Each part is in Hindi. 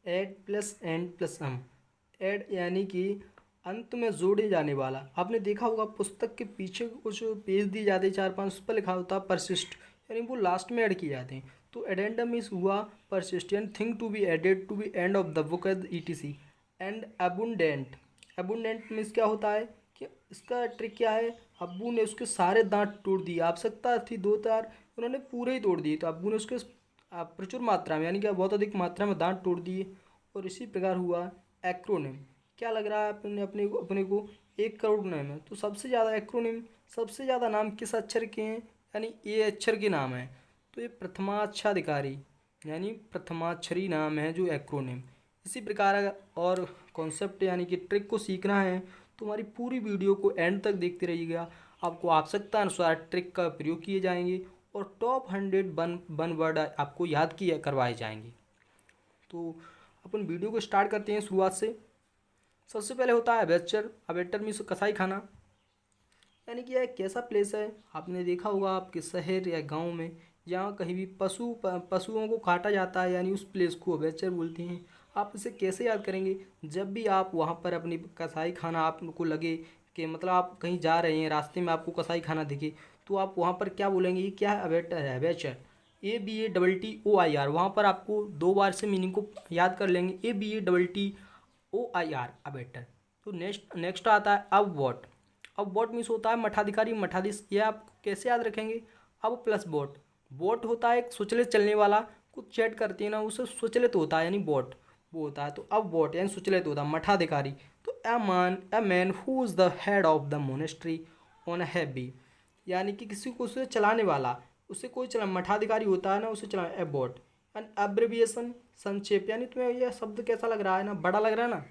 Add plus end plus um. Ad यानी कि अंत में जोड़े जाने वाला। आपने देखा होगा पुस्तक के पीछे कुछ पेज दिए जाते हैं, 4-5, उस पर लिखा होता है परसिस्ट, यानी वो लास्ट में ऐड किए जाते हैं। तो एडेंडम इज हुआ persistent thing to be added to be end of the book as etc. And abundant. Abundant means क्या होता है कि इसका ट्रिक क्या है, अब्बू ने उसके सारे दांत तोड़ दिए। आवश्यकता थी 2 तार, उन्होंने पूरे ही तोड़ दिए। तो अब्बू ने उसके प्रचुर मात्रा में, यानी कि बहुत अधिक मात्रा में दांत तोड़ दिए। और इसी प्रकार हुआ एक्रोनिम। क्या लग रहा है अपने को 1 करोड़ नाम है, तो सबसे ज़्यादा एक्रोनिम, सबसे ज़्यादा नाम किस अक्षर के हैं, यानी ए अक्षर के नाम है। तो ये प्रथमाक्षराधिकारी यानी प्रथमाक्षरी नाम है जो एक्रोनिम। इसी प्रकार अगर और कॉन्सेप्ट यानी कि ट्रिक को सीखना है तो हमारी पूरी वीडियो को एंड तक देखते रहिएगा। आपको आवश्यकता अनुसार ट्रिक का प्रयोग किए जाएंगे और टॉप 100 वन वर्ड आपको याद किए करवाए जाएंगे। तो अपन वीडियो को स्टार्ट करते हैं शुरुआत से। सबसे पहले होता है अबेचर। अबेटर मीन्स कसाई खाना, यानी कि यह एक कैसा प्लेस है, आपने देखा होगा आपके शहर या गांव में जहाँ कहीं भी पशुओं को काटा जाता है, यानी उस प्लेस को अबेचर बोलते हैं। आप इसे कैसे याद करेंगे, जब भी आप वहाँ पर अपनी कसाई खाना आपको लगे कि मतलब आप कहीं जा रहे हैं, रास्ते में आपको कसाई खाना दिखे, तो आप वहाँ पर क्या बोलेंगे, ये क्या है, अबेटर है, अबेचर। ABATTOIR। वहाँ पर आपको 2 बार से मीनिंग को याद कर लेंगे, ABATTOIR, अबेटर। तो नेक्स्ट आता है अब वॉट। अब वॉट मीन्स होता है मठाधिकारी, मठाधीश। ये आप कैसे याद रखेंगे, अब प्लस वॉट। वॉट होता है एक सुचलित चलने वाला, कुछ चैट करते हैं ना उसे सुचलित होता है, यानी वॉट वो होता है। तो अब वॉट यानी सुचलित होता है, मठाधिकारी। तो a man who is the head of the monastery on heavy, यानी कि किसी को उसे चलाने वाला, उसे कोई चला, मठाधिकारी होता है ना उसे चला, एबॉट। एंड अब्रिविएशन, संक्षेप। यानी तुम्हें यह शब्द कैसा लग रहा है ना, बड़ा लग रहा है ना,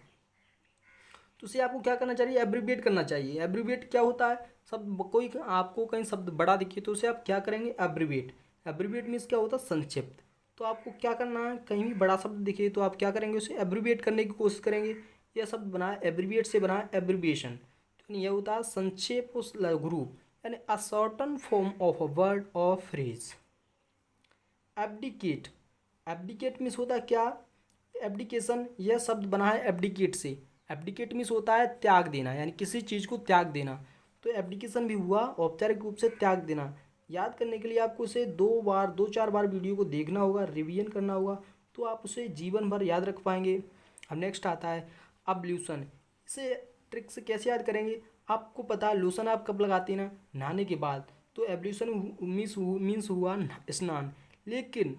तो उसे आपको क्या करना चाहिए, एब्रीविएट करना चाहिए। एब्रीविएट क्या होता है, सब कोई आपको कहीं शब्द बड़ा दिखे तो उसे आप क्या करेंगे, एब्रीविएट। एब्रीविएट मीन्स क्या होता है, संक्षिप्त। तो आपको क्या करना है, कहीं भी बड़ा शब्द दिखे तो आप क्या करेंगे, उसे एब्रीविएट करने की कोशिश करेंगे। यह शब्द बना है एब्रीविएट से, बना है एब्रीविएशन। तो यह होता है संक्षेप उस ग्रुप, यानी a shorten form of a word और फ्रेज। एब्डिकेट। एब्डिकेट मीन्स होता है क्या, एब्डिकेशन। यह शब्द बना है एब्डिकेट से। एब्डिकेट मीन्स होता है त्याग देना, यानी किसी चीज़ को त्याग देना। तो एब्डिकेशन भी हुआ औपचारिक रूप से त्याग देना। याद करने के लिए आपको इसे 2 बार 2-4 बार वीडियो को देखना होगा, रिवीजन करना होगा, तो आप उसे जीवन भर याद रख पाएंगे। अब नेक्स्ट आता है अब्ल्यूशन। इसे ट्रिक से कैसे याद करेंगे, आपको पता है लोशन आप कब लगाते हैं ना, नहाने के बाद। तो एब्ल्यूशन मीन्स हुआ स्नान। लेकिन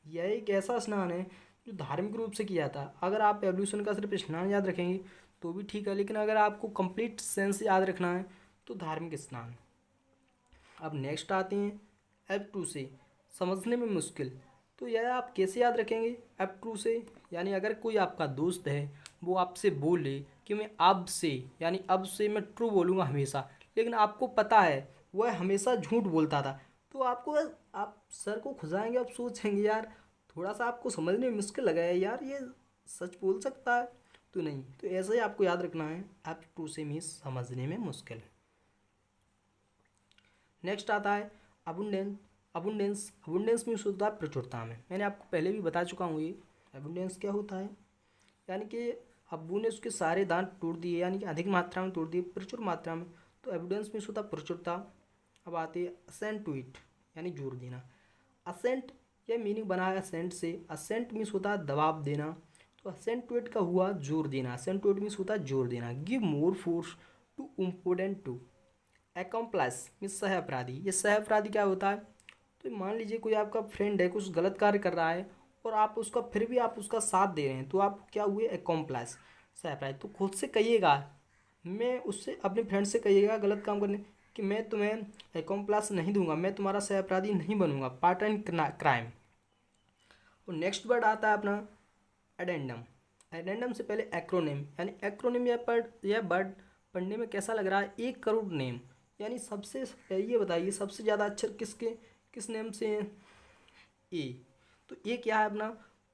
यह एक ऐसा स्नान है जो धार्मिक रूप से किया था। अगर आप एवोल्यूशन का सिर्फ स्नान याद रखेंगे तो भी ठीक है, लेकिन अगर आपको कंप्लीट सेंस याद रखना है तो धार्मिक स्नान। अब नेक्स्ट आते हैं एप टू से, समझने में मुश्किल। तो यह आप कैसे याद रखेंगे, एप टू से, यानी अगर कोई आपका दोस्त है वो आपसे बोले कि मैं अब से, यानी अब से मैं ट्रू बोलूँगा हमेशा, लेकिन आपको पता है वह हमेशा झूठ बोलता था, तो आपको, आप सर को खुजाएंगे, आप सोचेंगे यार थोड़ा सा आपको समझने में मुश्किल लगा है यार, ये सच बोल सकता है, तो नहीं। तो ऐसे ही आपको याद रखना है, एप टू से मीन्स समझने में मुश्किल। नेक्स्ट आता है अबुंडेंस। अबुंडेंस, अबुंडेंस मीन्स होता है प्रचुरता में। मैंने आपको पहले भी बता चुका हूँ ये अबुंडेंस क्या होता है, यानी कि अब्बू ने उसके सारे दांत तोड़ दिए, यानी कि अधिक मात्रा में तोड़ दिए, प्रचुर मात्रा में। तो एविडेंस मीन्स होता है प्रचुरता। अब आती है असेंट टू इट, यानी जोर देना। असेंट, यह मीनिंग बना है असेंट से। असेंट मीन्स होता है दबाव देना। तो असेंट टू इट का हुआ जोर देना। असेंट टू इट मीन्स होता है जोर देना। Give more force to important to. Accomplice means सह अपराधी। ये सह अपराधी क्या होता है, तो मान लीजिए कोई आपका फ्रेंड है, कुछ गलत कार्य कर रहा है और आप उसका, फिर भी आप उसका साथ दे रहे हैं, तो आप क्या हुए, एक्म्प्लाइस, सह अपराधी। तो खुद से कहिएगा, मैं उससे, अपने फ्रेंड से कहिएगा गलत काम करने कि मैं तुम्हें एक्म्प्लाइस नहीं दूंगा, मैं तुम्हारा सह अपराधी नहीं बनूंगा, पार्टनर इन क्राइम। और नेक्स्ट वर्ड आता है अपना एडेंडम। एडेंडम से पहले एक्रोनिम, यानी एक्रोनिम यह वर्ड पढ़ने में कैसा लग रहा है, 1 करोड़ नेम, यानी सबसे, ये बताइए सबसे ज़्यादा अक्षर किस नेम से हैं, ए। तो ए क्या है अपना,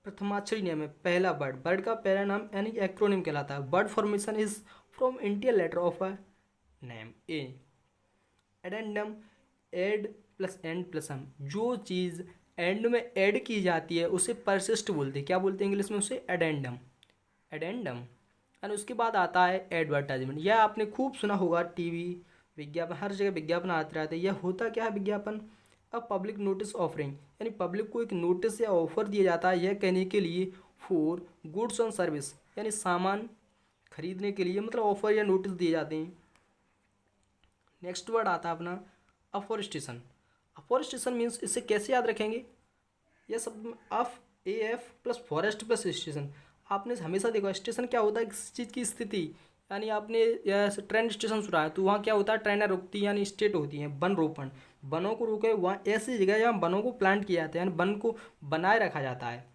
प्रथमाक्षरी नेम है, पहला वर्ड, वर्ड का पहला नाम, यानी कि एक्रोनिम कहलाता है। Word formation is from Indian letter of a name, A. Addendum, ad plus end plus um, जो चीज़ एंड में ऐड की जाती है उसे परसिस्ट बोलते हैं। क्या बोलते हैं इंग्लिश में उसे? एडेंडम। एडेंडम। एंड उसके बाद आता है एडवर्टाइजमेंट। यह आपने खूब सुना होगा, टीवी विज्ञापन, हर जगह विज्ञापन आते रहते हैं। यह होता क्या है विज्ञापन? अब पब्लिक नोटिस ऑफरिंग, यानी पब्लिक को एक नोटिस या ऑफर दिया जाता है यह कहने के लिए, फॉर गुड्स एंड सर्विस, यानी सामान खरीदने के लिए मतलब ऑफर या नोटिस दिए जाते हैं। नेक्स्ट वर्ड आता है अपना अफॉरेस्टेशन। अफॉरेस्टेशन मीन्स, इसे कैसे याद रखेंगे? यह सब of A F plus forest plus station. आपने हमेशा देखा स्टेशन क्या होता है? किसी चीज़ की स्थिति, यानी आपने ट्रेन स्टेशन सुना है तो वहाँ क्या होता है? ट्रेनें रुकती हैं, यानी स्टेट होती हैं। वन रोपण, वनों को रोके, वहाँ ऐसी जगह जहाँ वनों को प्लांट किया जाता है, यानी वन को बनाए रखा जाता है।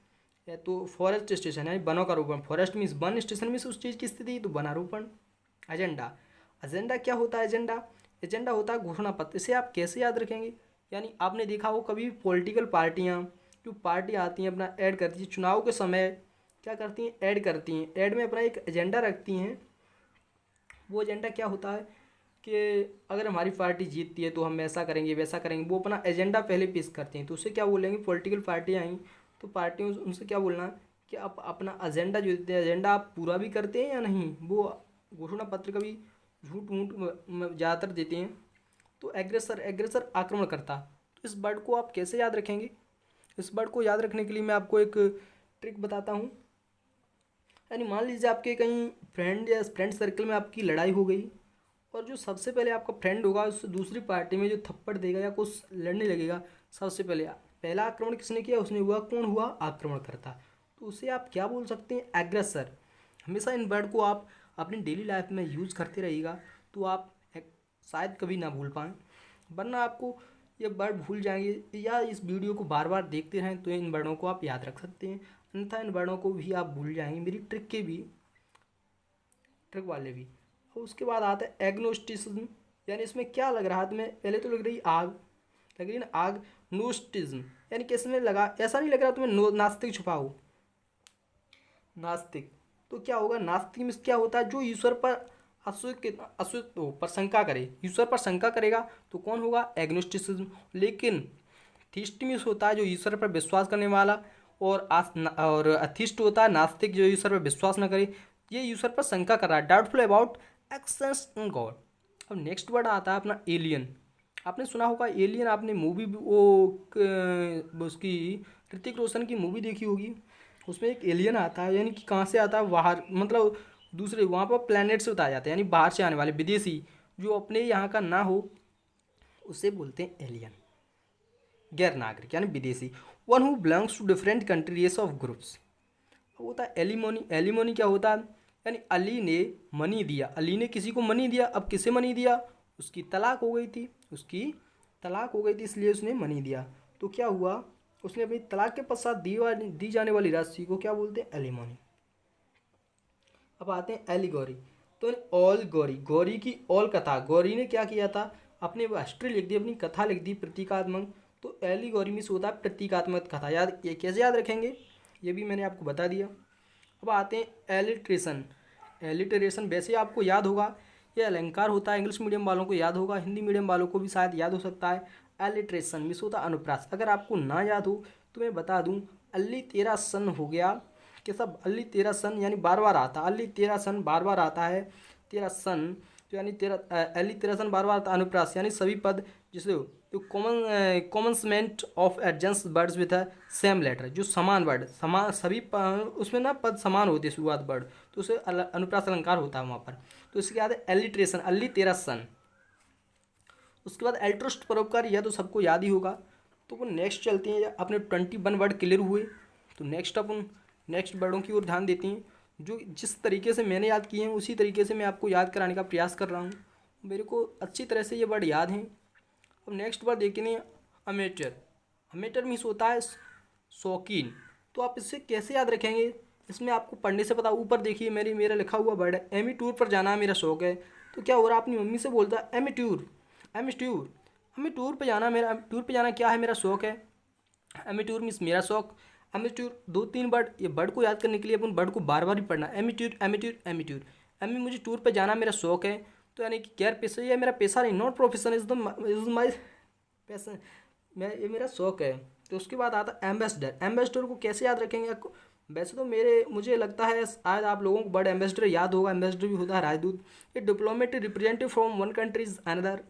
या तो फॉरेस्ट स्टेशन यानी वनों का रोपण, forest means one, station means उस चीज़ की स्थिति, तो वनारोपण। एजेंडा, एजेंडा क्या होता है? एजेंडा, एजेंडा होता है घोषणा पत्र। इसे आप कैसे याद रखेंगे? यानी आपने देखा हो कभी पॉलिटिकल पार्टियाँ जो पार्टी आती हैं अपना ऐड करती हैं चुनाव के समय, क्या करती हैं? ऐड करती हैं। ऐड में अपना एक एजेंडा रखती हैं। वो एजेंडा क्या होता है कि अगर हमारी पार्टी जीतती है तो हम ऐसा करेंगे वैसा करेंगे, वो अपना एजेंडा पहले पेश करते हैं। तो उसे क्या बोलेंगे? पॉलिटिकल पार्टियाँ आई तो पार्टियों उनसे क्या बोलना है कि आप अपना एजेंडा जो देते हैं, एजेंडा आप पूरा भी करते हैं या नहीं। वो घोषणा पत्र कभी झूठ मूठ ज़्यादातर देते हैं। तो एग्रेसर, एग्रेसर आक्रमणकर्ता। तो इस वर्ड को आप कैसे याद रखेंगे? इस वर्ड को याद रखने के लिए मैं आपको एक ट्रिक बताता हूँ। यानी मान लीजिए आपके कहीं फ्रेंड या फ्रेंड सर्कल में आपकी लड़ाई हो गई, और जो सबसे पहले आपका फ्रेंड होगा उस दूसरी पार्टी में जो थप्पड़ देगा या कुछ लड़ने लगेगा, सबसे पहले पहला आक्रमण किसने किया? उसने हुआ, कौन हुआ? आक्रमणकर्ता। तो उसे आप क्या बोल सकते हैं? एग्रेसर। हमेशा इन वर्ड को आप अपनी डेली लाइफ में यूज़ करते रहिएगा तो आप शायद कभी ना भूल पाएँ, वरना आपको ये वर्ड भूल जाएंगे। या इस वीडियो को बार बार देखते रहें तो इन वर्डों को आप याद रख सकते हैं, अन्यथा इन वर्डों को भी आप भूल जाएंगे, मेरी ट्रिक के भी, ट्रिक वाले भी। और उसके बाद आता है एग्नोस्टिसिज्म। यानी इसमें क्या लग रहा है तुम्हें? पहले तो लग रही आग, लग रही ना आग। नोस्टिज्म यानी कि इसमें लगा, ऐसा नहीं लग रहा तुम्हें नास्तिक छुपा हो, नास्तिक। तो क्या होगा? नास्तिक में क्या होता है? जो ईश्वर पर अस्तित्व पर शंका करे, ईश्वर पर शंका करेगा तो कौन होगा? एग्नोस्टिसिज्म। लेकिन थीस्ट में होता है जो ईश्वर पर विश्वास करने वाला, और अथिस्ट होता है नास्तिक जो ईश्वर पर विश्वास न करे, ये ईश्वर पर शंका कर रहा है, doubtful about excess in God. अब नेक्स्ट वर्ड आता है अपना एलियन। आपने सुना होगा एलियन, आपने मूवी उसकी ऋतिक रोशन की मूवी देखी होगी, उसमें एक एलियन आता है, यानी कि कहाँ से आता है? बाहर, मतलब दूसरे वहाँ पर प्लैनेट से बताया जाता है, यानी बाहर से आने वाले विदेशी जो अपने यहाँ का ना हो उसे बोलते हैं एलियन। गैर नागरिक यानी विदेशी, one who belongs to different countries of groups. अब होता है एलिमोनी। एलिमोनी क्या होता है? यानी अली ने मनी दिया, अली ने किसी को मनी दिया। अब किसे मनी दिया? उसकी तलाक हो गई थी, उसकी तलाक हो गई थी इसलिए उसने मनी दिया। तो क्या हुआ? उसने अपनी तलाक के पश्चात दी जाने वाली राशि को क्या बोलते हैं? एलिमोनी। अब आते हैं एलिगोरी। तो ऑल गौरी, गौरी की ऑल कथा, गौरी ने क्या किया था? अपनी हिस्ट्री लिख दी, अपनी कथा लिख दी प्रतीकात्मक। तो एलिगोरी में से होता है प्रतीकात्मक कथा। याद, ये कैसे याद रखेंगे ये भी मैंने आपको बता दिया। अब आते हैं एलिट्रेशन। एलिट्रेशन वैसे आपको याद होगा, ये अलंकार होता है, इंग्लिश मीडियम वालों को याद होगा, हिंदी मीडियम वालों को भी शायद याद हो सकता है। एलिट्रेशन मिस होता अनुप्रास। अगर आपको ना याद हो तो मैं बता दूं, अल्ली तेरा सन हो गया कि सब अल्ली तेरा सन यानी बार बार आता, अल्ली तेरा सन बार बार आता है, तेरा सन तो यानी तेरा अल्ली तेरा सन बार बार आता, अनुप्रास यानी सभी पद जिसे जो commencement of adjacent words with a same letter, जो समान वर्ड, समान सभी उसमें ना पद समान होते हैं शुरुआत वर्ड, तो उसे अनुप्रास अलंकार होता है वहाँ पर। तो इसके बाद है एलिट्रेशन, अल्ली तेरा सन। उसके बाद एल्ट्रुस्ट परोपकार, यह तो सबको याद ही होगा। तो वो नेक्स्ट चलते हैं, अपने 21 वर्ड क्लियर हुए, तो नेक्स्ट अपन नेक्स्ट वर्डों की ओर ध्यान देते हैं। जो जिस तरीके से मैंने याद किए हैं उसी तरीके से मैं आपको याद कराने का प्रयास कर रहा हूँ, मेरे को अच्छी तरह से ये वर्ड याद हैं। अब नेक्स्ट वर्ड देखते हैं अमेटर। अमेटर मीन्स होता है शौकीन। तो आप इससे कैसे याद रखेंगे? इसमें आपको पढ़ने से पता, ऊपर देखिए मेरा लिखा हुआ वर्ड है, एमी टूर पर जाना मेरा शौक है। तो क्या हो रहा है? अपनी मम्मी से बोलता है एमी टूर, एमी टूर, एमी टूर पर जाना, मेरा टूर पर जाना क्या है? मेरा शौक है। एमी टूर मीन्स मेरा शौक। एमी टूर 2-3 वर्ड, ये वर्ड को याद करने के लिए अपन वर्ड को बार बार ही पढ़ना। एमी टूर, एमी टूर, एमी टूर। एमी मुझे टूर पर जाना मेरा शौक है, तो यानी कि गैर पेशा, ये मेरा पेशा नहीं, not profession, is my passion, मैं ये मेरा शौक है। तो उसके बाद आता है एम्बेसडर। एम्बेसडर को कैसे याद रखेंगे आपको? वैसे तो मुझे लगता है आज आप लोगों को बर्ड एम्बेसडर याद होगा। एम्बेसडर भी होता है राजदूत, ये diplomatic representative from one country is another,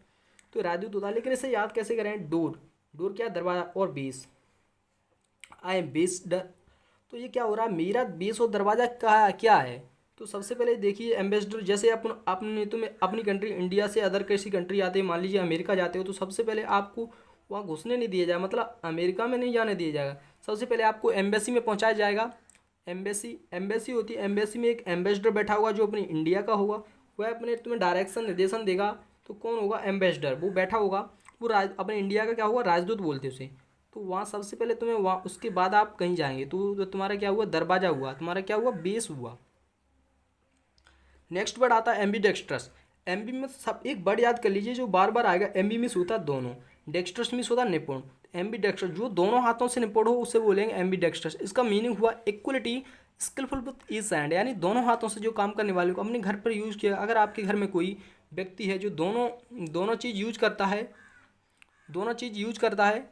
तो राजदूत होता है। लेकिन इसे याद कैसे करें? डोर, डोर क्या? दरवाजा। और बेस, आई एम बेस्ड, तो ये क्या हो रहा है? मेरा बेस और दरवाज़ा का क्या है? तो सबसे पहले देखिए एम्बेसडर, जैसे अपने तुम्हें अपनी कंट्री इंडिया से अदर किसी कंट्री आते हैं, मान लीजिए अमेरिका जाते हो, तो सबसे पहले आपको वहाँ घुसने नहीं दिया जाएगा, मतलब अमेरिका में नहीं जाने दिया जाएगा। सबसे पहले आपको एम्बेसी में पहुँचाया जाएगा। एम्बेसी, एम्बेसी होती है, एम्बेसी में एक एम्बेसडर बैठा होगा जो अपनी इंडिया का होगा, वह अपने तुम्हें डायरेक्शन निर्देशन देगा। तो कौन होगा? एम्बेसडर, वो बैठा होगा, वो अपने इंडिया का क्या होगा? राजदूत बोलते हैं उसे। तो वहाँ सबसे पहले तुम्हें वहाँ, उसके बाद आप कहीं जाएंगे तो तुम्हारा क्या हुआ? दरवाजा हुआ, तुम्हारा क्या हुआ? बेस हुआ। नेक्स्ट वर्ड आता है एम्बीडेक्स्ट्रस। एम्बी में सब एक वर्ड याद कर लीजिए जो बार बार आएगा। एम्बी मिस होता है दोनों, डेक्स्ट्रस मिस होता है निपुण। एम्बीडेक्स्ट्रस जो दोनों हाथों से निपुण हो उसे बोलेंगे एम्बीडेक्स्ट्रस। इसका मीनिंग हुआ equality, skilful with each hand, यानी दोनों हाथों से जो काम करने वाले को अपने घर पर यूज किया। अगर आपके घर में कोई व्यक्ति है जो दोनों दोनों चीज़ यूज करता है, दोनों चीज़ यूज करता है,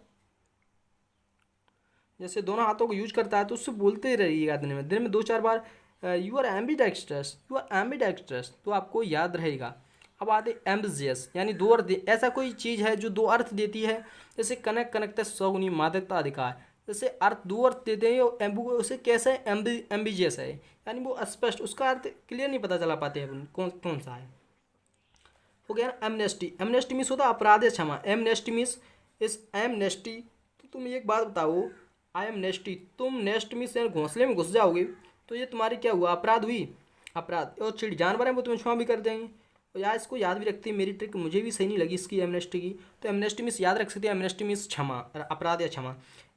जैसे दोनों हाथों को यूज करता है, तो उससे बोलते रहिएगा दिन में 2-4 बार you are ambidextrous, you are ambidextrous, तो आपको याद रहेगा। अब आते एम्बिजियस, यानी दो अर्थ ऐसा कोई चीज़ है जो दो अर्थ देती है। जैसे कनक, कनकता, सौगुनी, मादकता, अधिकार, जैसे अर्थ दो अर्थ देते हैं। उसे कैसे एम्बिजियस है, यानी वो स्पष्ट, उसका अर्थ क्लियर नहीं पता चला पाते अपन कौन कौन सा है। हो गया ना एमनेस्टी। एमनेस्टी मीन्स होता है अपराध या क्षमा। एमनेस्टी मीन्स इस एमनेस्टी। तो तुम एक बात बताओ, आई एम नेस्टी, तुम नेस्ट मीन्स घोंसले में घुस जाओगे तो ये तुम्हारी क्या हुआ? अपराध हुई, अपराध। और चिड़ जानवर है वो तुम्हें क्षमा भी कर देंगे। तो यार इसको याद भी रखते हैं, मेरी ट्रिक मुझे भी सही नहीं लगी इसकी एमनेस्टी की। तो एमनेस्टी मीन्स याद रख सकते हैं, एमनेस्टी मीन्स क्षमा, अपराध या क्षमा।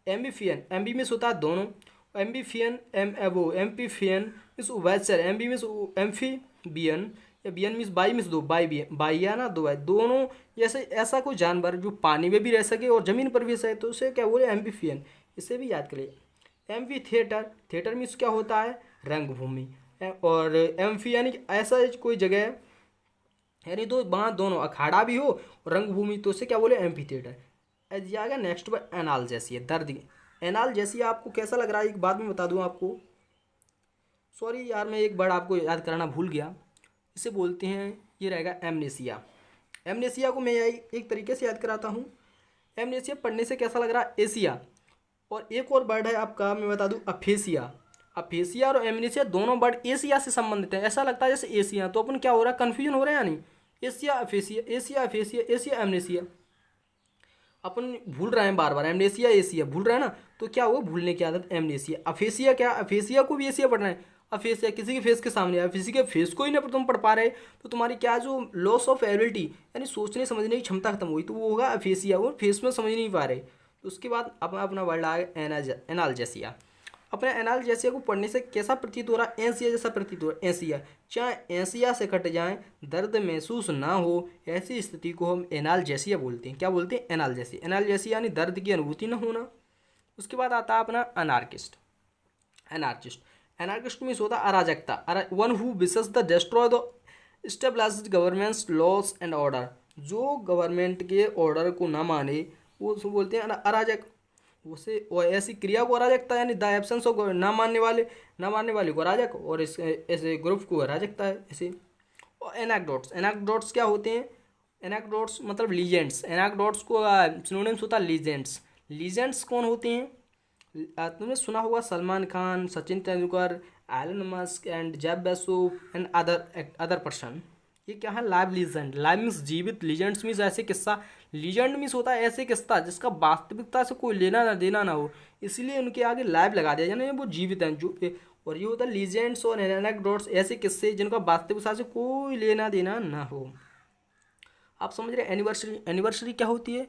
एम्बीफियन, एम्बी मीन्स होता है दोनों। एम्बीफियन वो एम्पीफियन मीन्स उभयचर। एम्बी मीन्स एम्फीबियन, या बियन मीन्स बाई मीन्स दो, बाई बियन, बाई या ना दो है दोनों। जैसे ऐसा कोई जानवर जो पानी में भी रह सके और ज़मीन पर भी रह सके, तो उसे क्या बोले? एम्बीफियन। इसे भी याद करिए। एम्फी थिएटर, थिएटर मीन्स क्या होता है? रंगभूमि। और एम्फी यानी कि ऐसा कोई जगह है, यानी दो वहाँ दोनों अखाड़ा भी हो और रंगभूमि, तो उसे क्या बोले? Amphi theatre. जाएगा नेक्स्ट पर एनाल्जेसिया, दर्द। एनाल्जेसिया आपको कैसा लग रहा है एक बात में बता दूँ आपको, सॉरी यार मैं एक वर्ड आपको याद कराना भूल गया, इसे बोलते हैं, ये रहेगा एमनेसिया। एमनेसिया को मैं एक तरीके से याद कराता हूँ। एमनेसिया पढ़ने से कैसा लग रहा है? एशिया। और एक और वर्ड है आपका, मैं बता दूं, अफेसिया। अफेसिया और एमनेसिया दोनों वर्ड एशिया से संबंधित है। ऐसा लगता है जैसे एशिया, तो अपन क्या हो रहा है? कन्फ्यूजन हो रहा है, यानी Asia AfrAsia, Asia AfrAsia, Asia amnesia, अपन भूल रहे हैं बार बार। एमनेसिया एशिया भूल रहे हैं ना, तो क्या हुआ? भूलने की आदत। एमनेसिया, अफेसिया क्या? अफेसिया को भी एशिया पढ़ रहे हैं। अफेसिया किसी के फेस के सामने है, किसी के फेस को ही ना तुम पढ़ पा रहे, तो तुम्हारी क्या जो लॉस ऑफ एबिलिटी, यानी सोचने समझने की क्षमता खत्म हुई, तो वो होगा अफेसिया। वो फेस में समझ नहीं पा रहे। तो उसके बाद अपना वर्ड आ गया एनाल्जेसिया। अपने एनाल्जेसिया को पढ़ने से कैसा प्रतीत हो रहा है? एंसिया जैसा प्रतीत हो रहा है। एंसिया, चाहे एंसिया से कट जाएं, दर्द महसूस ना हो, ऐसी स्थिति को हम एनाल्जेसिया बोलते हैं। क्या बोलते हैं? एनाल्जेसिया। एनाल्जेसिया यानी दर्द की अनुभूति न होना। उसके बाद आता है अपना अनार्किस्ट। एनार्किस्ट, एनार्किस्ट मीन्स होता है अराजकता। One who wishes the destroy the stabilized governments laws and order, जो गवर्नमेंट के ऑर्डर को ना माने वो उसको बोलते हैं अराजक। उसे और ऐसी क्रिया को अराजकता, यानी द एब्सेंस ऑफ ना मानने वाले को अराजक, और इस ऐसे ग्रुप को अराजकता है ऐसे। और एनेक्डोट्स, एनेक्डोट्स क्या होते हैं? एनेक्डोट्स मतलब लीजेंड्स। एनेक्डोट्स को सिनोनिम्स होता है लीजेंड्स। लीजेंड्स कौन होते हैं? तुमने सुना होगा Salman Khan, Sachin Tendulkar, Elon Musk and Jeff Bezos and other person. ये क्या है? Live legend. लाइव मीन्स जीवित, लीजेंड्स मीन्स ऐसे किस्सा। लीजेंड मीन्स होता है ऐसे किस्सा जिसका वास्तविकता से कोई लेना ना देना ना हो, इसलिए उनके आगे लाइव लगा दिया, यानी वो जीवित हैं जो। और ये होता है लीजेंड्स और एनेक्डोट्स, ऐसे किस्से जिनका वास्तविकता से कोई लेना देना ना हो। आप समझ रहे? एनिवर्सरी, एनिवर्सरी क्या होती है?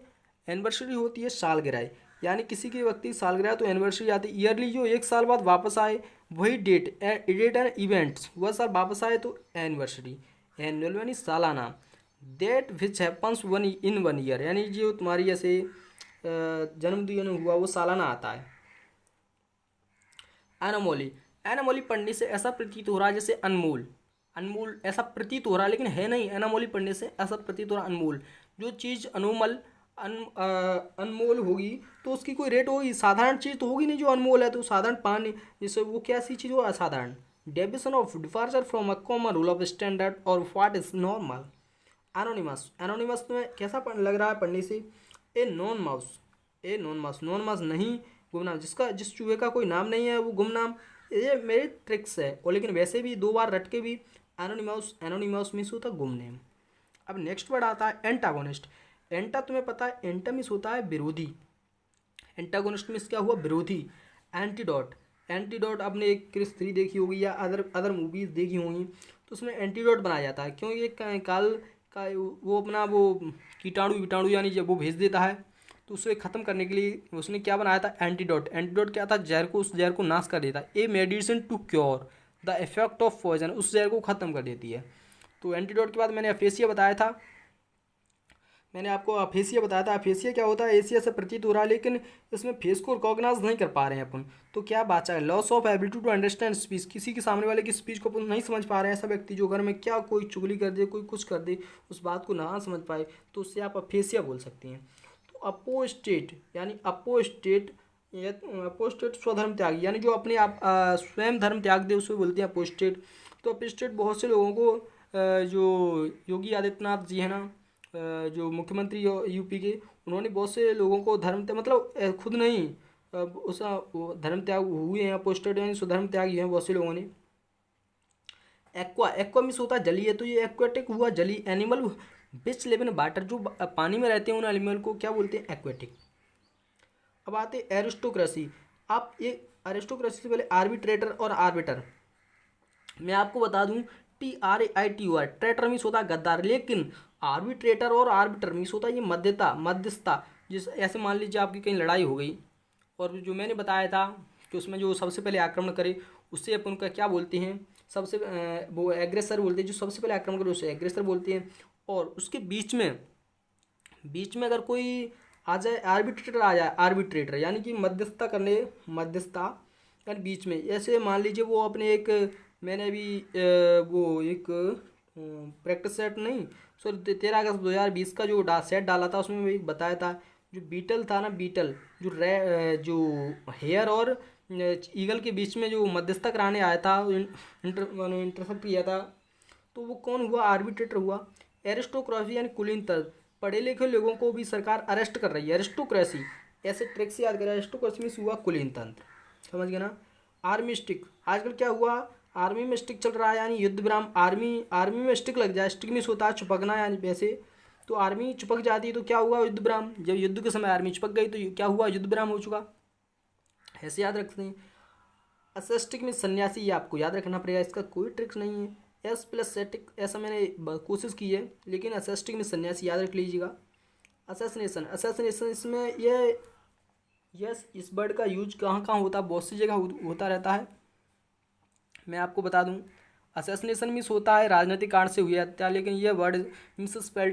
एनिवर्सरी होती है सालगिरह, यानी किसी की व्यक्ति सालगिरह तो एनिवर्सरी आती है। ईयरली जो एक साल बाद वापस आए, वही डेट एंड इवेंट्स वह साल वापस आए तो एनिवर्सरी। एनुअल यानी सालाना। Date which happens in one year, यानी जो तुम्हारी जैसे जन्मदिन हुआ वो सालाना आता है। एनोमोली, एनोमोली पढ़ने से ऐसा प्रतीत हो रहा है जैसे अनमोल। अनमोल ऐसा प्रतीत हो रहा है लेकिन है नहीं। एनोमोली पढ़ने से ऐसा प्रतीत हो रहा है अनमोल। जो चीज़ अनोमल अनमोल होगी तो उसकी कोई रेट होगी, साधारण चीज़ तो होगी नहीं जो अनमोल है। तो साधारण पानी, जैसे वो कैसी चीज़ हो, असाधारण। Deviation of departure from a common rule of standard और what is normal. Anonymous, anonymous तुम्हें कैसा लग रहा है पढ़ने से? A non mouse, a non mouse, non mouse नहीं गुमनाम, जिसका जिस चूहे का कोई नाम नहीं है वो गुमनाम। ये मेरे ट्रिक्स है, और लेकिन वैसे भी दो बार रट के भी एनोनिमस, एनोनिमस मीन्स होता है गुमनेम। अब नेक्स्ट वर्ड आता है एंटागोनिस्ट। एंटा तुम्हें पता है, एंटा मीन्स होता है विरोधी। एंटागोनिस्ट मीन्स क्या हुआ, विरोधी। एंटीडोट, एंटीडोट आपने एक क्रिस 3 देखी होगी या अदर अदर मूवीज देखी होंगी, तो उसमें एंटीडोट बनाया जाता है। क्यों? ये काल का वो अपना वो कीटाणु विटाणु यानी जब वो भेज देता है, तो उसे ख़त्म करने के लिए उसने क्या बनाया था, एंटीडोट। एंटीडोट क्या था, जहर को, उस जहर को नाश कर देता है। A medicine to cure the effect of poison, उस जहर को ख़त्म कर देती है। तो एंटीडोट के बाद मैंने अफेसिया बताया था, मैंने आपको अफेसिया बताया था। अफेसिया क्या होता है, एशिया से प्रतीत हो रहा है लेकिन इसमें फेस को रिकॉग्नाइज नहीं कर पा रहे हैं अपन। तो क्या बात है, loss of ability to understand speech, किसी के सामने वाले की स्पीच को अपन नहीं समझ पा रहे हैं। ऐसा व्यक्ति जो घर में क्या कोई चुगली कर दे, कोई कुछ कर दे, उस बात को ना समझ पाए, तो उससे आप अफेसिया बोल सकती हैं। तो अपोस्टेट यानी अपोस्टेट, अपोस्टेट स्वधर्म त्यागी, यानी जो अपने आप स्वयं धर्म त्याग दे उसे बोलते हैं अपोस्टेट। तो अपोस्टेट बहुत से लोगों को जो योगी आदित्यनाथ जी है ना, जो मुख्यमंत्री यूपी के, उन्होंने बहुत से लोगों को धर्म त्याग, मतलब खुद नहीं, उस वो धर्म त्याग हुए हैं, अपोस्टेट यानी स्वधर्म त्यागी हैं बहुत से लोगों ने। एक्वा, एक्वा मीन्स होता है जलीय। तो ये एक्वेटिक हुआ, जली animal which live in water, जो पानी में रहते हैं उन एनिमल को क्या बोलते हैं, एक्वेटिक। अब आते हैं एरिस्टोक्रेसी। आप ये एरिस्टोक्रेसी से पहले आर्बिट्रेटर और आर्बिटर मैं आपको बता दूं, TRAITOR, ट्रेटर मीन्स होता है गद्दार, लेकिन आर्बिट्रेटर और आर्बिटर मीन्स होता है ये मध्यता, मध्यस्थता। जिस ऐसे मान लीजिए आपकी कहीं लड़ाई हो गई, और जो मैंने बताया था कि उसमें जो सबसे पहले आक्रमण करे उससे अपन का क्या बोलते हैं, सबसे वो एग्रेसर बोलते हैं। जो सबसे पहले आक्रमण करे उसे एग्रेसर बोलते हैं। और उसके बीच में अगर कोई आ जाए, आर्बिट्रेटर आ जाए, आर्बिट्रेटर यानी कि मध्यस्थता करने, मध्यस्थता यानी बीच में। ऐसे मान लीजिए वो अपने एक, मैंने अभी वो एक प्रैक्टिस सेट नहीं, सॉरी 13 अगस्त 2020 का जो सेट डाला था उसमें एक बताया था, जो बीटल था ना, बीटल जो जो हेयर और ईगल के बीच में जो मध्यस्थता कराने आया था, इंटरसेप्ट किया था, तो वो कौन हुआ, आर्बिट्रेटर हुआ। एरिस्टोक्रेसी यानी कुलीन तंत्र, पढ़े लिखे लोगों को भी सरकार अरेस्ट कर रही है, एरिस्टोक्रेसी। ऐसे ट्रिक से याद करें, एरिस्टोक्रेसी में हुआ कुलीन तंत्र, समझ गए ना। आर्मी स्टिक, आजकल क्या हुआ, आर्मी में स्टिक चल रहा है, यानी युद्ध विराम। आर्मी में स्टिक लग जाए, स्टिक मिस होता है चिपकना, यानी वैसे तो आर्मी चिपक जाती है तो क्या हुआ, युद्ध विराम। जब युद्ध के समय आर्मी चिपक गई तो क्या हुआ, युद्ध विराम हो चुका। ऐसे याद रखते हैं। असेस्टिक में सन्यासी, ये आपको याद रखना पड़ेगा, इसका कोई ट्रिक्स नहीं है। एस प्लस सेटिक, ऐसा मैंने कोशिश की है, लेकिन असेस्टिक में सन्यासी याद रख लीजिएगा। असैसिनेशन, असैसिनेशन इसमें ये, यस, इस वर्ड का यूज कहाँ कहाँ होता है, बहुत सी जगह होता रहता है। मैं आपको बता दूं, असैसिनेशन मीन्स होता है राजनीतिक कारण से हुई हत्या, लेकिन यह वर्ड मीन्स स्पेल्ड